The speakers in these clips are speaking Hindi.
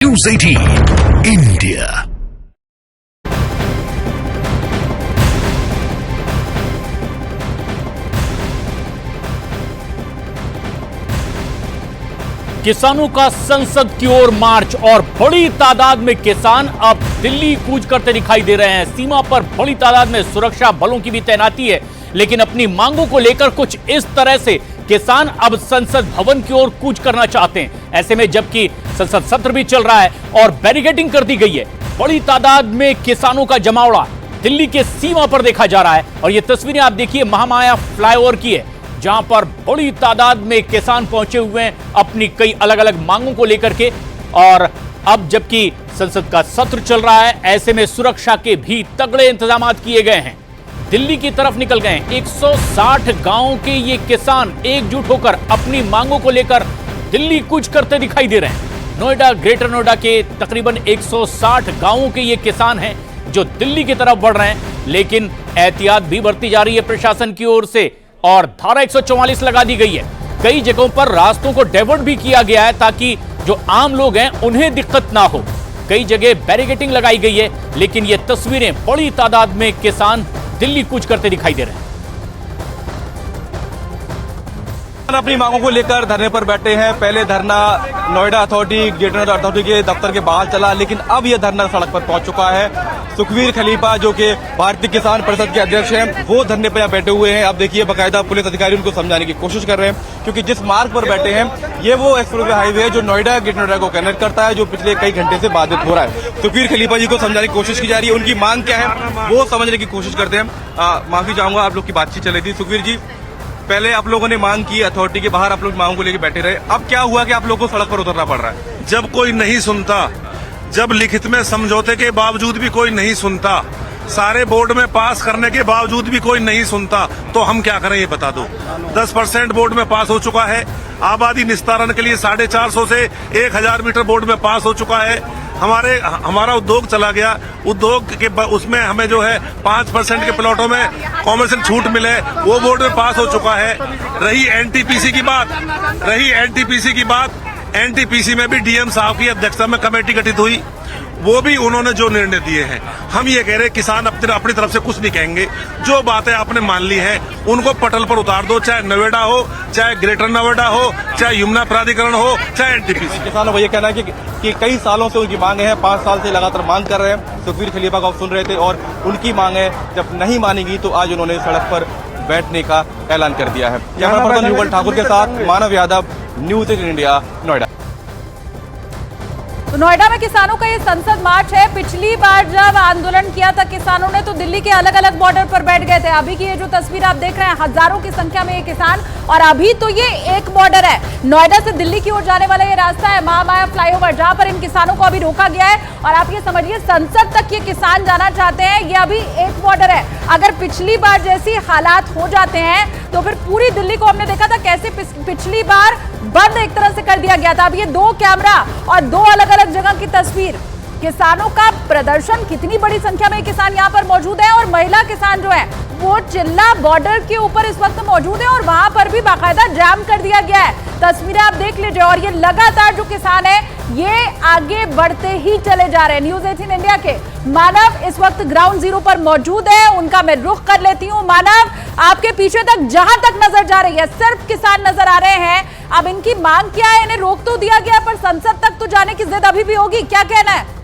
News 18 India। किसानों का संसद की ओर मार्च और बड़ी तादाद में किसान अब दिल्ली कूच करते दिखाई दे रहे हैं। सीमा पर बड़ी तादाद में सुरक्षा बलों की भी तैनाती है, लेकिन अपनी मांगों को लेकर कुछ इस तरह से किसान अब संसद भवन की ओर कूच करना चाहते हैं। ऐसे में जबकि संसद सत्र भी चल रहा है और बैरिकेडिंग कर दी गई है, बड़ी तादाद में किसानों का जमावड़ा दिल्ली के सीमा पर देखा जा रहा है। और ये तस्वीरें आप देखिए महामाया फ्लाईओवर की है, जहां पर बड़ी तादाद में किसान पहुंचे हुए हैं अपनी कई अलग अलग मांगों को लेकर के। और अब जबकि संसद का सत्र चल रहा है, ऐसे में सुरक्षा के भी तगड़े इंतजाम किए गए हैं। दिल्ली की तरफ निकल गए 160 गांवों के ये किसान एकजुट होकर अपनी मांगों को लेकर दिल्ली कूच करते दिखाई दे रहे हैं। नोएडा, ग्रेटर नोएडा के तकरीबन 160 गांवों के ये किसान हैं जो दिल्ली की तरफ बढ़ रहे हैं, लेकिन एहतियात भी बरती जा रही है प्रशासन की ओर से और धारा 144 लगा दी गई है। कई जगहों पर रास्तों को डाइवर्ट भी किया गया है ताकि जो आम लोग हैं उन्हें दिक्कत ना हो। कई जगह बैरिकेडिंग लगाई गई है, लेकिन ये तस्वीरें बड़ी तादाद में किसान दिल्ली कूच करते दिखाई दे रहे हैं। अपनी मांगों को लेकर धरने पर बैठे हैं। पहले धरना Noida authority, greater Noida authority के दफ्तर के बाहर चला, लेकिन अब यह धरना सड़क पर पहुंच चुका है। सुखवीर खलीफा जो कि भारतीय किसान परिषद के अध्यक्ष हैं, वो धरने पर यहाँ बैठे हुए हैं। अब देखिए बाकायदा पुलिस अधिकारी उनको समझाने की कोशिश कर रहे हैं, क्योंकि जिस मार्ग पर बैठे हैं ये वो एक्सप्रेस हाईवे है जो नोएडा ग्रेटर नोएडा को कनेक्ट करता है, जो पिछले कई घंटे से बाधित हो रहा है। सुखवीर खलीफा जी को समझाने की कोशिश की जा रही है, उनकी मांग क्या है वो समझने की कोशिश करते हैं। माफी चाहूंगा, आप लोग की बातचीत चल रही थी। सुखवीर जी, पहले आप लोगों ने मांग की, अथॉरिटी के बाहर आप लोग मांग को लेकर बैठे रहे, अब क्या हुआ कि आप लोगों को सड़क पर उतरना पड़ रहा है? जब कोई नहीं सुनता, जब लिखित में समझौते के बावजूद भी कोई नहीं सुनता, सारे बोर्ड में पास करने के बावजूद भी कोई नहीं सुनता, तो हम क्या करें ये बता दो। 10% बोर्ड में पास हो चुका है। आबादी निस्तारण के लिए 450 से 1000 मीटर बोर्ड में पास हो चुका है। हमारा उद्योग चला गया, उद्योग के उसमें हमें जो है 5% के प्लॉटों में कॉमर्शियल छूट मिले, वो बोर्ड में पास हो चुका है। रही एनटीपीसी की बात, एनटीपीसी में भी डीएम साहब की अध्यक्षता में कमेटी गठित हुई, वो भी उन्होंने जो निर्णय दिए हैं, हम ये कह रहे हैं किसान अपनी तरफ से कुछ नहीं कहेंगे। जो बातें आपने मान ली हैं उनको पटल पर उतार दो, चाहे नोएडा हो, चाहे ग्रेटर नोएडा हो, चाहे यमुना प्राधिकरण हो, चाहे एनटीपीसी। किसानों का ये कहना है कि कई सालों से उनकी मांगे हैं, 5 साल से लगातार मांग कर रहे हैं। सुखवीर खलीफा को आप सुन रहे थे और उनकी मांगे जब नहीं मानेगी तो आज उन्होंने सड़क पर बैठने का ऐलान कर दिया है। कैमरा पर्सन युगल ठाकुर के साथ मानव यादव, न्यूज 18 इंडिया, नोएडा। तो नोएडा में किसानों का ये संसद मार्च है। पिछली बार जब आंदोलन किया था किसानों ने तो दिल्ली के अलग अलग बॉर्डर पर बैठ गए थे। अभी की ये जो तस्वीर आप देख रहे हैं, हजारों की संख्या में ये किसान, और अभी तो ये एक बॉर्डर है, नोएडा से दिल्ली की ओर जाने वाला ये रास्ता है महामाया फ्लाईओवर, जहां पर इन किसानों को अभी रोका गया है। और आप ये समझिए संसद तक ये किसान जाना चाहते हैं, ये अभी एक बॉर्डर है। अगर पिछली बार जैसी हालात हो जाते हैं तो फिर पूरी दिल्ली को हमने देखा था कैसे पिछली बार बंद एक तरह से कर दिया गया था। अब ये 2 कैमरा और 2 अलग अलग जगह की तस्वीर, किसानों का प्रदर्शन, कितनी बड़ी संख्या में किसान यहाँ पर मौजूद है। और महिला किसान जो है वो चिल्ला बॉर्डर के ऊपर इस वक्त मौजूद है और वहां पर भी बाकायदा जाम कर दिया गया है। तस्वीरें आप देख लीजिए और ये लगातार जो किसान है ये आगे बढ़ते ही चले जा रहे हैं। न्यूज 18 इंडिया के मानव इस वक्त ग्राउंड जीरो पर मौजूद है, उनका मैं रुख कर लेती हूँ। मानव, आपके पीछे तक जहां तक नजर जा रही है सिर्फ किसान नजर आ रहे हैं। अब इनकी मांग क्या है? इन्हें रोक तो दिया गया पर संसद तक तो जाने की जिद अभी भी होगी, क्या कहना है?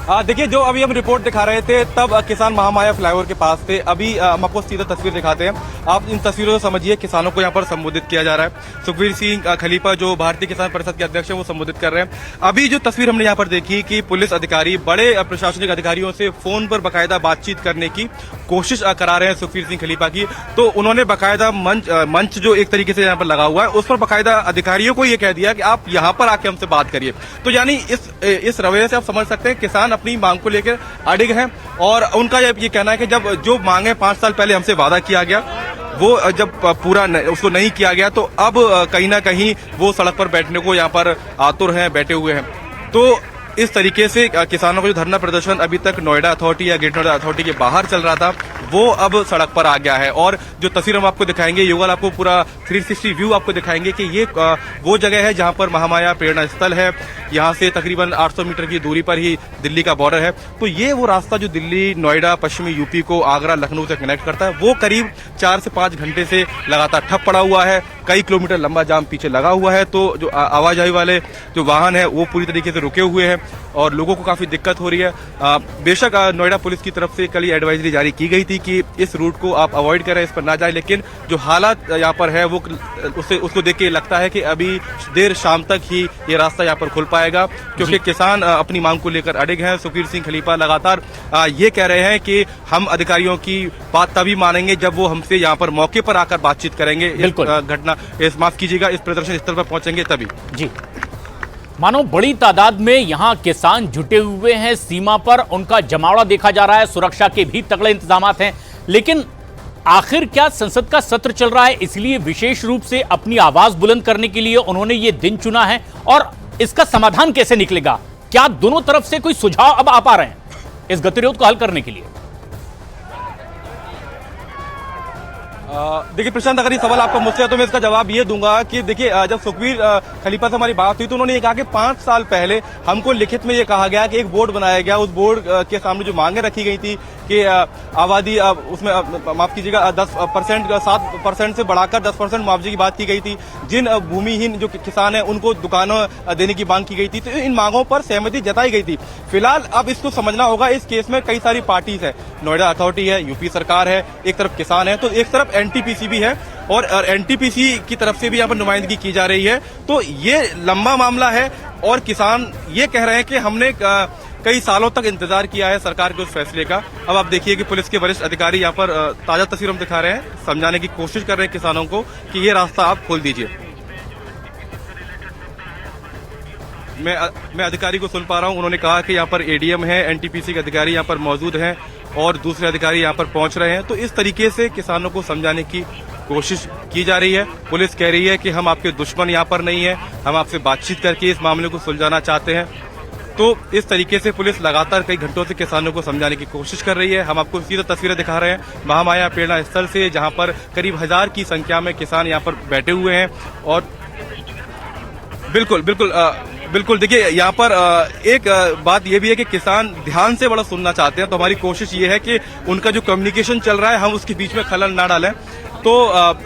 देखिए, जो अभी हम रिपोर्ट दिखा रहे थे तब किसान महामाया फ्लाईओवर के पास थे। अभी हम आपको सीधा तस्वीर दिखाते हैं, आप इन तस्वीरों से समझिए किसानों को यहाँ पर संबोधित किया जा रहा है। सुखवीर सिंह खलीफा जो भारतीय किसान परिषद के अध्यक्ष हैं वो संबोधित कर रहे हैं। अभी जो तस्वीर हमने यहाँ पर देखी कि पुलिस अधिकारी बड़े प्रशासनिक अधिकारियों से फोन पर बाकायदा बातचीत करने की कोशिश करा रहे हैं सुखवीर सिंह खलीफा की। तो उन्होंने बाकायदा मंच जो एक तरीके से यहाँ पर लगा हुआ है उस पर बाकायदा अधिकारियों को ये कह दिया कि आप यहाँ पर आके हमसे बात करिए। तो यानी इस रवैये से आप समझ सकते हैं किसान अपनी मांग को लेकर अड़िग हैं और उनका ये कहना है कि जब जो मांगे 5 साल पहले हमसे वादा किया गया वो जब पूरा उसको नहीं किया गया तो अब कहीं ना कहीं वो सड़क पर बैठने को यहाँ पर आतुर हैं, बैठे हुए हैं। तो इस तरीके से किसानों का जो धरना प्रदर्शन अभी तक नोएडा अथॉरिटी या ग्रेटर नोएडा अथॉरिटी के बाहर चल रहा था, वो अब सड़क पर आ गया है। और जो तस्वीर हम आपको दिखाएंगे, युगल आपको पूरा 360 व्यू आपको दिखाएंगे कि ये वो जगह है जहां पर महामाया प्रेरणा स्थल है। यहाँ से तकरीबन 800 मीटर की दूरी पर ही दिल्ली का बॉर्डर है। तो ये वो रास्ता जो दिल्ली, नोएडा, पश्चिमी यूपी को आगरा, लखनऊ से कनेक्ट करता है, वो करीब 4 से 5 घंटे से लगातार ठप पड़ा हुआ है। कई किलोमीटर लंबा जाम पीछे लगा हुआ है। तो जो आवाजाही वाले जो वाहन है वो पूरी तरीके से रुके हुए हैं और लोगों को काफी दिक्कत हो रही है। बेशक नोएडा पुलिस की तरफ से कल ही एडवाइजरी जारी की गई थी कि इस रूट को आप अवॉइड करें, इस पर ना जाए, लेकिन जो हालात यहाँ पर है वो उसको देख के लगता है कि अभी देर शाम तक ही ये रास्ता यहाँ पर खुल पाएगा, क्योंकि किसान अपनी मांग को लेकर अड़िग हैं। सुखबीर सिंह खलीफा लगातार ये कह रहे हैं कि हम अधिकारियों की बात तभी मानेंगे जब वो हमसे यहाँ पर मौके पर आकर बातचीत करेंगे। माफ कीजिएगा, इस प्रदर्शन स्थल पर पहुंचेंगे तभी। जी, मानो बड़ी तादाद में यहां किसान जुटे हुए हैं सीमा पर, उनका जमावड़ा देखा जा रहा है, सुरक्षा के भी तगड़े इंतजाम हैं। लेकिन आखिर क्या संसद का सत्र चल रहा है, इसलिए विशेष रूप से अपनी आवाज बुलंद करने के लिए उन्होंने ये दिन चुना है, और इसका समाधान कैसे निकलेगा? क्या दोनों तरफ से कोई सुझाव अब आ पा रहे हैं इस गतिरोध को हल करने के लिए? देखिए प्रशांत, अगर ये सवाल आपका मुझसे है तो मैं इसका जवाब ये दूंगा कि देखिए, जब सुखबीर खलीफा से हमारी बात हुई तो उन्होंने ये कहा कि 5 साल पहले हमको लिखित में ये कहा गया कि एक बोर्ड बनाया गया, उस बोर्ड के सामने जो मांगे रखी गई थी कि आबादी उसमें माफ कीजिएगा 10% 7% से बढ़ाकर 10% मुआवजे की बात की गई थी। जिन भूमिहीन जो किसान हैं उनको दुकानों देने की मांग की गई थी। तो इन मांगों पर सहमति जताई गई थी। फिलहाल अब इसको समझना होगा, इस केस में कई सारी पार्टीज है, नोएडा अथॉरिटी है, यूपी सरकार है, एक तरफ किसान है, तो एक तरफ एनटीपीसी भी है और एनटीपीसी की तरफ से भी यहाँ पर नुमाइंदगी की जा रही है। तो ये लंबा मामला है और किसान ये कह रहे हैं कि हमने कई सालों तक इंतजार किया है सरकार के उस फैसले का। अब आप देखिए कि पुलिस के वरिष्ठ अधिकारी यहाँ पर ताजा तस्वीर हम दिखा रहे हैं, समझाने की कोशिश कर रहे हैं किसानों को कि ये रास्ता आप खोल दीजिए। मैं अधिकारी को सुन पा रहा हूँ, उन्होंने कहा कि यहाँ पर एडीएम है, एनटीपीसी के अधिकारी यहाँ पर मौजूद हैं और दूसरे अधिकारी यहाँ पर पहुंच रहे हैं। तो इस तरीके से किसानों को समझाने की कोशिश की जा रही है। पुलिस कह रही है कि हम आपके दुश्मन यहाँ पर नहीं है, हम आपसे बातचीत करके इस मामले को सुलझाना चाहते हैं। तो इस तरीके से पुलिस लगातार कई घंटों से किसानों को समझाने की कोशिश कर रही है। हम आपको सीधा तस्वीरें दिखा रहे हैं महामाया प्रेरणा स्थल से, जहां पर करीब 1000 की संख्या में किसान यहां पर बैठे हुए हैं। और बिल्कुल देखिए, यहाँ पर एक बात यह भी है कि किसान ध्यान से बड़ा सुनना चाहते हैं। तो हमारी कोशिश ये है कि उनका जो कम्युनिकेशन चल रहा है हम उसके बीच में खलल ना डालें। तो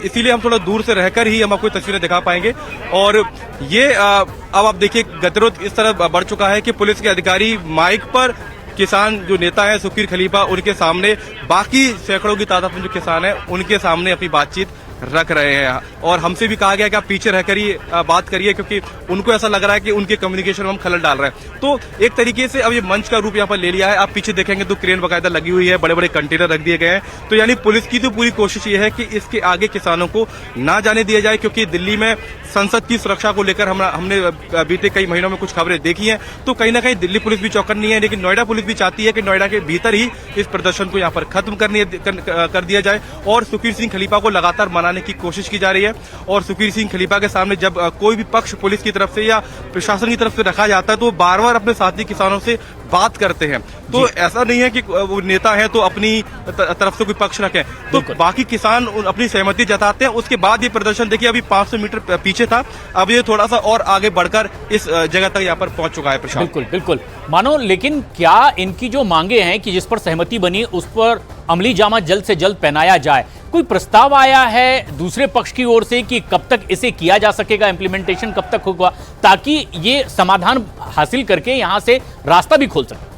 इसीलिए हम थोड़ा दूर से रहकर ही हम आपको तस्वीरें दिखा पाएंगे। और ये अब आप देखिए गतिरोध इस तरह बढ़ चुका है कि पुलिस के अधिकारी माइक पर किसान जो नेता है सुखबीर खलीफा, उनके सामने बाकी सैकड़ों की तादाद में जो किसान है उनके सामने अपनी बातचीत रख रहे हैं। और हमसे भी कहा गया कि आप पीछे रहकर ही बात करिए, क्योंकि उनको ऐसा लग रहा है कि उनके कम्युनिकेशन में हम खलल डाल रहे हैं। तो एक तरीके से अब ये मंच का रूप यहाँ पर ले लिया है। आप पीछे देखेंगे तो क्रेन बकायदा लगी हुई है, बड़े बड़े कंटेनर रख दिए गए हैं। तो यानी पुलिस की तो पूरी कोशिश ये है कि इसके आगे किसानों को ना जाने दिया जाए, क्योंकि दिल्ली में संसद की सुरक्षा को लेकर हमने बीते कई महीनों में कुछ खबरें देखी हैं। तो कहीं ना कहीं दिल्ली पुलिस भी चौकन्नी है, लेकिन नोएडा पुलिस भी चाहती है कि नोएडा के भीतर ही इस प्रदर्शन को यहाँ पर खत्म कर दिया जाए और सुखबीर सिंह खलीफा को लगातार मनाने की कोशिश की जा रही है। और सुखबीर सिंह खलीफा के सामने जब कोई भी पक्ष पुलिस की तरफ से या प्रशासन की तरफ से रखा जाता है तो बार बार अपने साथी किसानों से बात करते हैं। तो ऐसा नहीं है कि वो नेता है तो अपनी तरफ से कोई पक्ष रखें, तो बाकी किसान अपनी सहमति जताते हैं। उसके बाद ये प्रदर्शन देखिए अभी 500 मीटर पीछे था, अब ये थोड़ा सा और आगे बढ़कर इस जगह तक यहाँ पर पहुंच चुका है। प्रशांत, बिल्कुल मानो, लेकिन क्या इनकी जो मांगे हैं कि जिस पर सहमति बनी उस पर अमली जामा जल्द से जल्द पहनाया जाए, कोई प्रस्ताव आया है दूसरे पक्ष की ओर से कि कब तक इसे किया जा सकेगा, इंप्लीमेंटेशन कब तक होगा, ताकि ये समाधान हासिल करके यहां से रास्ता भी खोल सके?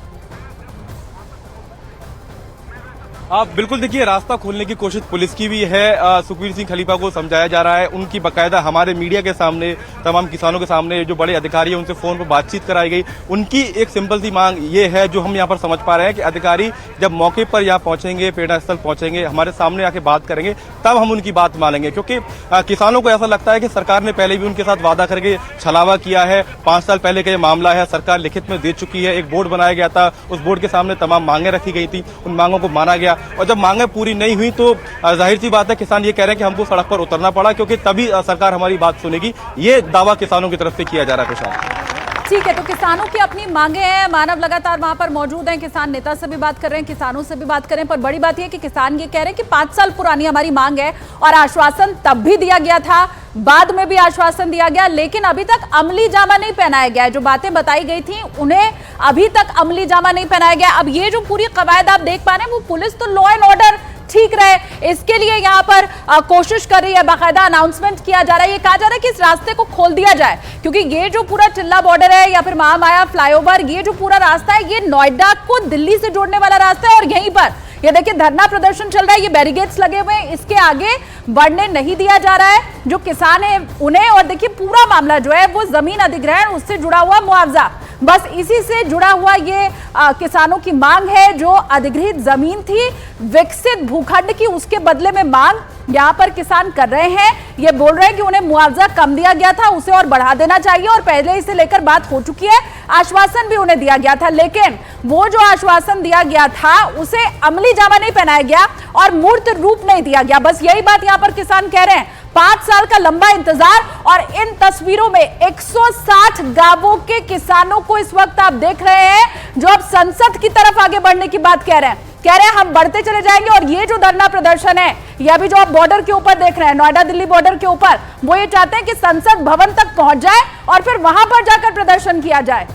आप बिल्कुल देखिए, रास्ता खोलने की कोशिश पुलिस की भी है। सुखबीर सिंह खलीफा को समझाया जा रहा है, उनकी बाकायदा हमारे मीडिया के सामने, तमाम किसानों के सामने जो बड़े अधिकारी हैं उनसे फोन पर बातचीत कराई गई। उनकी एक सिंपल सी मांग ये है जो हम यहाँ पर समझ पा रहे हैं कि अधिकारी जब मौके पर यहाँ पहुंचेंगे, प्रेरणा स्थल पहुंचेंगे, हमारे सामने आके बात करेंगे, तब हम उनकी बात मानेंगे। क्योंकि किसानों को ऐसा लगता है कि सरकार ने पहले भी उनके साथ वादा करके छलावा किया है। 5 साल पहले का ये मामला है, सरकार लिखित में दे चुकी है, एक बोर्ड बनाया गया था, उस बोर्ड के सामने तमाम मांगे रखी गई थी, उन मांगों को माना गया। और जब मांगे पूरी नहीं हुई तो जाहिर सी बात है किसान ये कह रहे हैं कि हमको सड़क पर उतरना पड़ा, क्योंकि तभी सरकार हमारी बात सुनेगी। ये दावा किसानों की तरफ से किया जा रहा है। प्रशांत, ठीक है, तो किसानों की अपनी मांगे हैं, मानव लगातार वहां पर मौजूद हैं, किसान नेता से भी बात कर रहे हैं, किसानों से भी बात कर रहे हैं, पर बड़ी बात यह कि किसान ये कह रहे हैं कि 5 साल पुरानी हमारी मांग है और आश्वासन तब भी दिया गया था, बाद में भी आश्वासन दिया गया, लेकिन अभी तक अमली जामा नहीं पहनाया गया है। जो बातें बताई गई थी उन्हें अभी तक अमली जामा नहीं पहनाया गया। अब ये जो पूरी कवायद आप देख पा रहे हैं, वो पुलिस तो लॉ एंड ऑर्डर ठीक रहे इसके लिए यहाँ पर कोशिश कर रही है, बाकायदा अनाउंसमेंट किया जा रहा है, ये कहा जा रहा है कि इस रास्ते को खोल दिया जाए, क्योंकि ये जो पूरा चिल्ला बॉर्डर है या फिर महामाया फ्लाईओवर, ये जो पूरा रास्ता है, ये नोएडा को दिल्ली से जोड़ने वाला रास्ता है और यहीं पर ये देखिए धरना प्रदर्शन चल रहा है, ये बैरिकेड्स लगे हुए हैं, इसके आगे बढ़ने नहीं दिया जा रहा है जो किसान है उन्हें। और देखिए पूरा मामला जो है वो जमीन अधिग्रहण, उससे जुड़ा हुआ मुआवजा, बस इसी से जुड़ा हुआ ये किसानों की मांग है। जो अधिग्रहित जमीन थी विकसित भूखंड की, उसके बदले में मांग यहाँ पर किसान कर रहे हैं। ये बोल रहे हैं कि उन्हें मुआवजा कम दिया गया था, उसे और बढ़ा देना चाहिए, और पहले इसे लेकर बात हो चुकी है, आश्वासन भी उन्हें दिया गया था, लेकिन वो जो आश्वासन दिया गया था उसे अमली जामा नहीं पहनाया गया और मूर्त रूप नहीं दिया गया। बस यही बात यहाँ पर किसान कह रहे हैं। 5 साल का लंबा इंतजार, और इन तस्वीरों में 160 गांवों के किसानों को इस वक्त आप देख रहे हैं जो अब संसद की तरफ आगे बढ़ने की बात कह रहे हैं, हम बढ़ते चले जाएंगे। और ये जो धरना प्रदर्शन है, ये अभी जो आप बॉर्डर के ऊपर देख रहे हैं, नोएडा दिल्ली बॉर्डर के ऊपर, वो ये चाहते हैं कि संसद भवन तक पहुंच जाए और फिर वहां पर जाकर प्रदर्शन किया जाए।